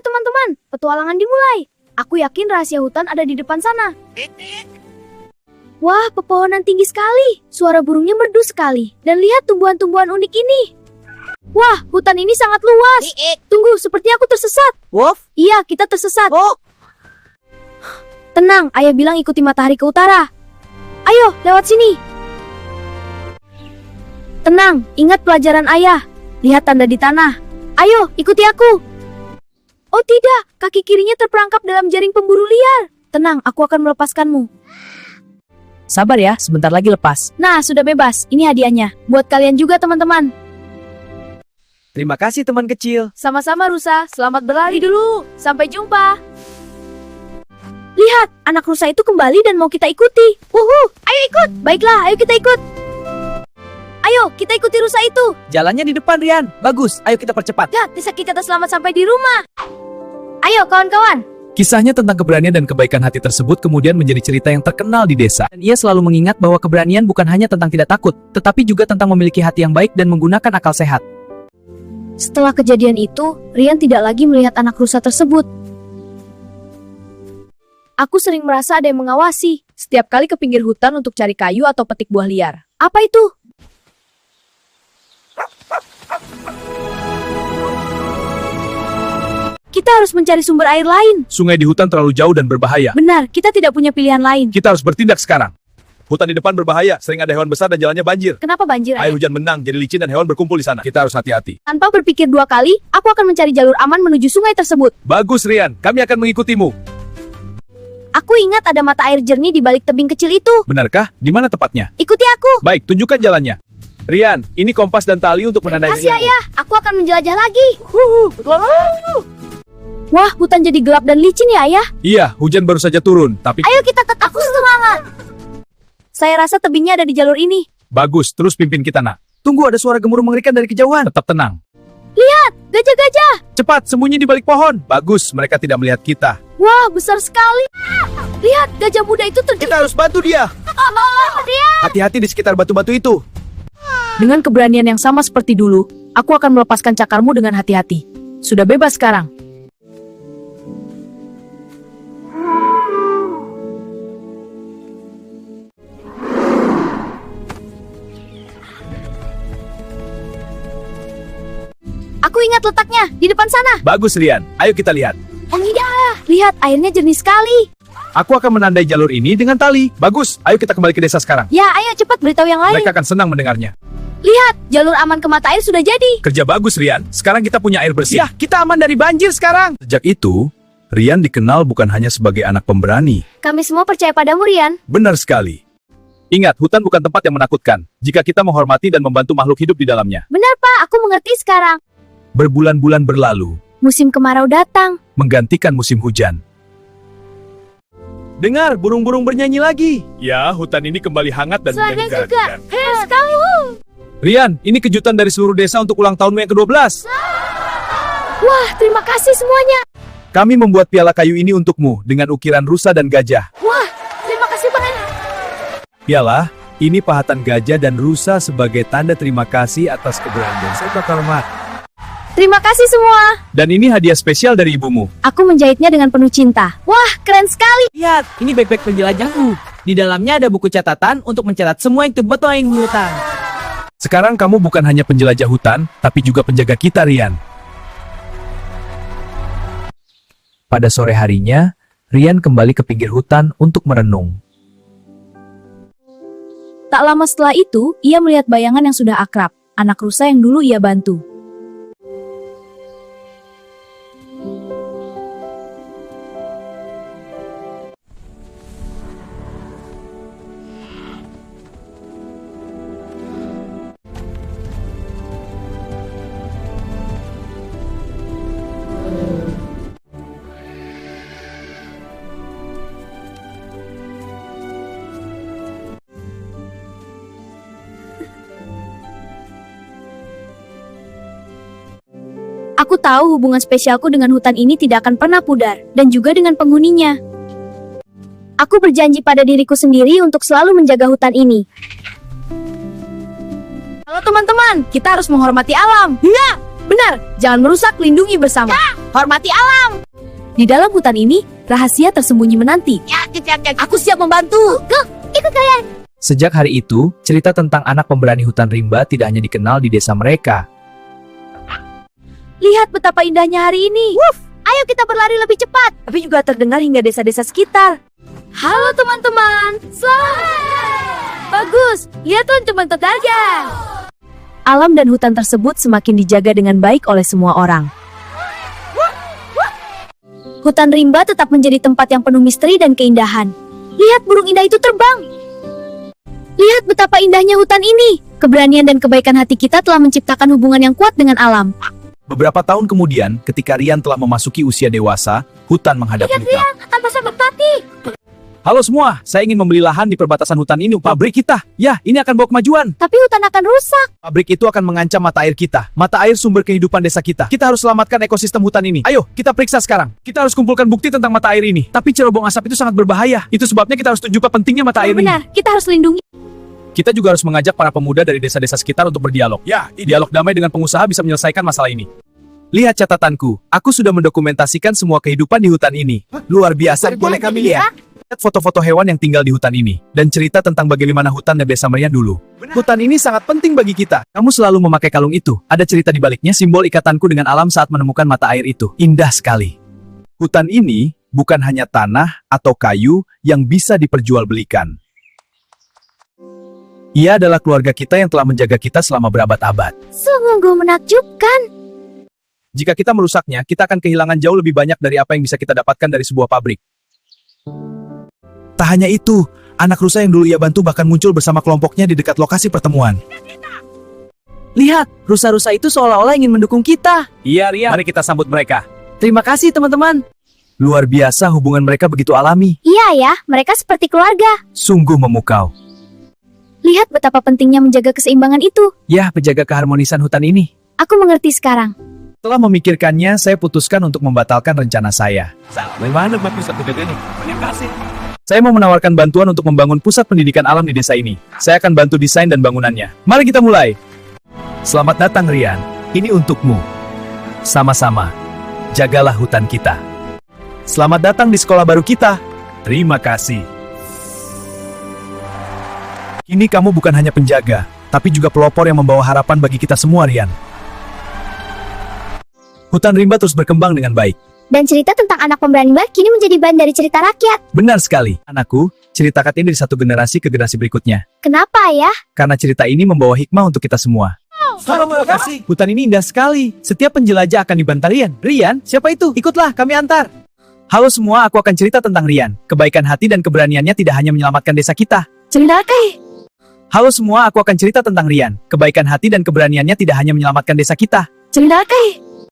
teman-teman, petualangan dimulai. Aku yakin rahasia hutan ada di depan sana. Wah, pepohonan tinggi sekali. Suara burungnya merdu sekali. Dan lihat tumbuhan-tumbuhan unik ini. Wah, hutan ini sangat luas. Tunggu, sepertinya aku tersesat. Wolf? Iya, kita tersesat. Oh, Tenang, ayah bilang ikuti matahari ke utara. Ayo, lewat sini. Tenang, ingat pelajaran ayah. Lihat tanda di tanah. Ayo, ikuti aku. Oh tidak, kaki kirinya terperangkap dalam jaring pemburu liar. Tenang, aku akan melepaskanmu. sabar ya, sebentar lagi lepas. Nah, sudah bebas. Ini hadiahnya. Buat kalian juga, teman-teman. Terima kasih teman kecil. Sama-sama, Rusa. Selamat berlari dulu. Sampai jumpa. Lihat, anak rusa itu kembali dan mau kita ikuti. Ayo ikut. Baiklah, ayo kita ikut. Ayo, kita ikuti rusa itu. Jalannya di depan, Rian. Bagus, ayo kita percepat. Ya, Tisaki kata selamat sampai di rumah. Ayo, kawan-kawan. Kisahnya tentang keberanian dan kebaikan hati tersebut kemudian menjadi cerita yang terkenal di desa. Dan ia selalu mengingat bahwa keberanian bukan hanya tentang tidak takut, tetapi juga tentang memiliki hati yang baik dan menggunakan akal sehat. Setelah kejadian itu, Rian tidak lagi melihat anak rusa tersebut. Aku sering merasa ada yang mengawasi. Setiap kali ke pinggir hutan untuk cari kayu atau petik buah liar. Apa itu? Kita harus mencari sumber air lain. Sungai di hutan terlalu jauh dan berbahaya. Benar, kita tidak punya pilihan lain. Kita harus bertindak sekarang. Hutan di depan berbahaya, sering ada hewan besar dan jalannya banjir. Kenapa banjir? Air hujan menang, jadi licin dan hewan berkumpul di sana. Kita harus hati-hati. Tanpa berpikir dua kali, aku akan mencari jalur aman menuju sungai tersebut. Bagus, Rian. Kami akan mengikutimu. Aku ingat ada mata air jernih di balik tebing kecil itu. Benarkah? Di mana tepatnya? Ikuti aku. Baik, tunjukkan jalannya. Rian, ini kompas dan tali untuk menandai Kasih jalan. ayah, aku akan menjelajah lagi. Wah, hutan jadi gelap dan licin ya, ayah. Iya, hujan baru saja turun, tapi Ayo kita tetap semangat. Saya rasa tebingnya ada di jalur ini. bagus. Terus pimpin kita, nak. tunggu, ada suara gemuruh mengerikan dari kejauhan. Tetap tenang. Lihat, gajah-gajah. Cepat, sembunyi di balik pohon. Bagus, mereka tidak melihat kita. Wah, besar sekali. Lihat, gajah muda itu terjun. Kita harus bantu dia. Hati-hati di sekitar batu-batu itu. Dengan keberanian yang sama seperti dulu, aku akan melepaskan cakarmu dengan hati-hati. Sudah bebas sekarang. Aku ingat letaknya, di depan sana. Bagus, Rian. Ayo kita lihat. Oh tidak, lihat airnya jernih sekali. Aku akan menandai jalur ini dengan tali. Bagus, ayo kita kembali ke desa sekarang. Ya, ayo cepat beritahu yang lain. Mereka akan senang mendengarnya. Lihat, jalur aman ke mata air sudah jadi. Kerja bagus, Rian. Sekarang kita punya air bersih. Ya, kita aman dari banjir sekarang. Sejak itu, Rian dikenal bukan hanya sebagai anak pemberani. Kami semua percaya padamu, Rian. Benar sekali. Ingat, hutan bukan tempat yang menakutkan, jika kita menghormati dan membantu makhluk hidup di dalamnya. Benar, Pak. Aku mengerti sekarang. Berbulan-bulan berlalu, Musim kemarau datang. menggantikan musim hujan. Dengar, burung-burung bernyanyi lagi. Ya, hutan ini kembali hangat dan Suaranya menyegarkan. juga. Keren sekali. Rian, ini kejutan dari seluruh desa untuk ulang tahunmu yang ke-12. Wah, terima kasih semuanya. Kami membuat piala kayu ini untukmu dengan ukiran rusa dan gajah. Wah, terima kasih banyak. Piala, ini pahatan gajah dan rusa sebagai tanda terima kasih atas keberanian serta hormat. Terima kasih semua. Dan ini hadiah spesial dari ibumu. Aku menjahitnya dengan penuh cinta. Wah, keren sekali. Lihat, ini backpack penjelajahku. Di dalamnya ada buku catatan untuk mencatat semua yang terbetul yang hutan. Sekarang kamu bukan hanya penjelajah hutan, tapi juga penjaga kita, Rian. Pada sore harinya, Rian kembali ke pinggir hutan untuk merenung. Tak lama setelah itu, ia melihat bayangan yang sudah akrab. Anak rusa yang dulu ia bantu. Aku tahu hubungan spesialku dengan hutan ini tidak akan pernah pudar, dan juga dengan penghuninya. Aku berjanji pada diriku sendiri untuk selalu menjaga hutan ini. Halo teman-teman, kita harus menghormati alam. Ya, Benar, jangan merusak, lindungi bersama. Hormati alam. Di dalam hutan ini, rahasia tersembunyi menanti. Aku siap membantu. Ikut kalian. Sejak hari itu, cerita tentang anak pemberani hutan rimba tidak hanya dikenal di desa mereka. Lihat betapa indahnya hari ini. Ayo kita berlari lebih cepat. Tapi juga terdengar hingga desa-desa sekitar. Halo teman-teman. Selamat. Bagus. Lihat teman-teman terdagang. Alam dan hutan tersebut semakin dijaga dengan baik oleh semua orang. Hutan rimba tetap menjadi tempat yang penuh misteri dan keindahan. Lihat burung indah itu terbang. Lihat betapa indahnya hutan ini. Keberanian dan kebaikan hati kita telah menciptakan hubungan yang kuat dengan alam. Beberapa tahun kemudian, ketika Rian telah memasuki usia dewasa, hutan menghadap Mita. Akan bersama Tati. Halo semua, saya ingin membeli lahan di perbatasan hutan ini untuk pabrik kita. Ya, ini akan bawa kemajuan. Tapi hutan akan rusak. Pabrik itu akan mengancam mata air kita. Mata air sumber kehidupan desa kita. Kita harus selamatkan ekosistem hutan ini. Ayo, kita periksa sekarang. Kita harus kumpulkan bukti tentang mata air ini. Tapi cerobong asap itu sangat berbahaya. Itu sebabnya kita harus tunjukkan pentingnya mata air ini. Benar, kita harus lindungi. Kita juga harus mengajak para pemuda dari desa-desa sekitar untuk berdialog. Ya, dialog damai dengan pengusaha bisa menyelesaikan masalah ini. Lihat catatanku, aku sudah mendokumentasikan semua kehidupan di hutan ini. Luar biasa, boleh kami lihat? Lihat foto-foto hewan yang tinggal di hutan ini, dan cerita tentang bagaimana hutan dan desa Merian dulu. Hutan ini sangat penting bagi kita. Kamu selalu memakai kalung itu. Ada cerita di baliknya, simbol ikatanku dengan alam saat menemukan mata air itu. Indah sekali. Hutan ini bukan hanya tanah atau kayu yang bisa diperjualbelikan. Ia adalah keluarga kita yang telah menjaga kita selama berabad-abad. Sungguh menakjubkan. Jika kita merusaknya, kita akan kehilangan jauh lebih banyak dari apa yang bisa kita dapatkan dari sebuah pabrik. Tak hanya itu, anak rusa yang dulu ia bantu bahkan muncul bersama kelompoknya di dekat lokasi pertemuan. Lihat, rusa-rusa itu seolah-olah ingin mendukung kita. Iya, Ria. Mari kita sambut mereka. Terima kasih teman-teman. Luar biasa hubungan mereka begitu alami. Iya ya, mereka seperti keluarga. Sungguh memukau. Lihat betapa pentingnya menjaga keseimbangan itu. Ya, penjaga keharmonisan hutan ini. Aku mengerti sekarang. Setelah memikirkannya, saya putuskan untuk membatalkan rencana saya. Saya mau menawarkan bantuan untuk membangun pusat pendidikan alam di desa ini. Saya akan bantu desain dan bangunannya. Mari kita mulai. Selamat datang, Rian. Ini untukmu. Sama-sama. Jagalah hutan kita. Selamat datang di sekolah baru kita. Terima kasih. Kini kamu bukan hanya penjaga, tapi juga pelopor yang membawa harapan bagi kita semua, Rian. Hutan rimba terus berkembang dengan baik. Dan cerita tentang anak pemberani mbak kini menjadi bahan dari cerita rakyat. Benar sekali. Anakku, ceritakan ini dari satu generasi ke generasi berikutnya. Kenapa ya? Karena cerita ini membawa hikmah untuk kita semua. Terima kasih. Hutan ini indah sekali. Setiap penjelajah akan dibantar Rian. Rian, siapa itu? Ikutlah, kami antar. Halo semua, aku akan cerita tentang Rian. Kebaikan hati dan keberaniannya tidak hanya menyelamatkan desa kita. Ceritakan. Halo semua, aku akan cerita tentang Rian. Kebaikan hati dan keberaniannya tidak hanya menyelamatkan desa kita. Ceritakan.